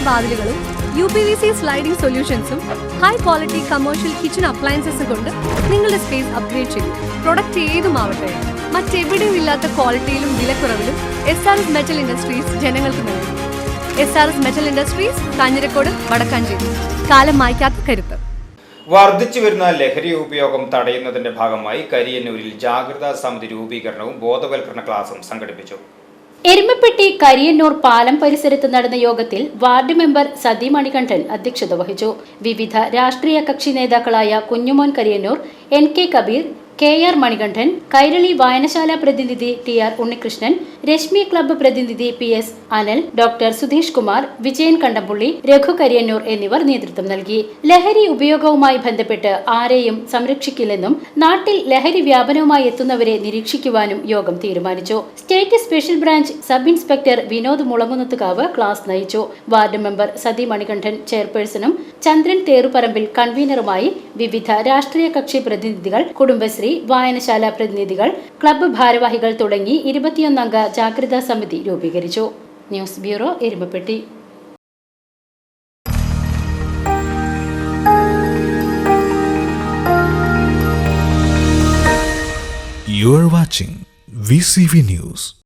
വാതിലുകളും UPVC sliding സൊല്യൂഷൻസും high quality commercial kitchen അപ്ലയൻസസും കൊണ്ട് നിങ്ങളുടെ സ്പേസ് അപ്ഗ്രേഡ് ചെയ്യും. പ്രൊഡക്റ്റ് ഏതുമാവട്ടെ, മറ്റെവിടെയും ഇല്ലാത്ത ക്വാളിറ്റിയിലും വിലക്കുറവിലും SRS മെറ്റൽ ഇൻഡസ്ട്രീസ് ജനങ്ങൾക്ക് നൽകും. SRS metal industries, Kanjirakode, Vadakkanchery. കാലം മായ്ക്കാത്ത കരുത്ത്. വർദ്ധിച്ചുവരുന്ന ലഹരി ഉപയോഗം തടയുന്നതിന്റെ ഭാഗമായി കരിയന്നൂരിൽ ജാഗ്രതാ സമിതി രൂപീകരണവും ബോധവൽക്കരണ ക്ലാസും സംഘടിപ്പിച്ചു. എരുമപ്പെട്ടി കരിയന്നൂർ പാലം പരിസരത്ത് നടന്ന യോഗത്തിൽ വാർഡ് മെമ്പർ സതി മണികണ്ഠൻ അധ്യക്ഷത വഹിച്ചു. വിവിധ രാഷ്ട്രീയ കക്ഷി നേതാക്കളായ കുഞ്ഞുമോൻ കരിയന്നൂർ, NK കബീർ, KR മണികണ്ഠൻ, കൈരളി വായനശാല പ്രതിനിധി TR ഉണ്ണികൃഷ്ണൻ, രശ്മി ക്ലബ്ബ് പ്രതിനിധി PS അനൽ, ഡോക്ടർ സുധീഷ് കുമാർ, വിജയൻ കണ്ടംപുള്ളി, രഘു കരിയന്നൂർ എന്നിവർ നേതൃത്വം നൽകി. ലഹരി ഉപയോഗവുമായി ബന്ധപ്പെട്ട് ആരെയും സംരക്ഷിക്കില്ലെന്നും നാട്ടിൽ ലഹരി വ്യാപനവുമായി എത്തുന്നവരെ നിരീക്ഷിക്കുവാനും യോഗം തീരുമാനിച്ചു. State special branch sub inspector Vinod Mulamkunnathukavu class നയിച്ചു. വാർഡ് മെമ്പർ സതി മണികണ്ഠൻ ചെയർപേഴ്സണും ചന്ദ്രൻ തേറുപറമ്പിൽ കൺവീനറുമായി വിവിധ രാഷ്ട്രീയ കക്ഷി പ്രതിനിധികൾ, കുടുംബശ്രീ, വായനശാല പ്രതിനിധികൾ, ക്ലബ്ബ് ഭാരവാഹികൾ തുടങ്ങി 21 അംഗ ജാഗ്രതാ സമിതി രൂപീകരിച്ചു. News bureau, Erumapetty. You are watching VCV News.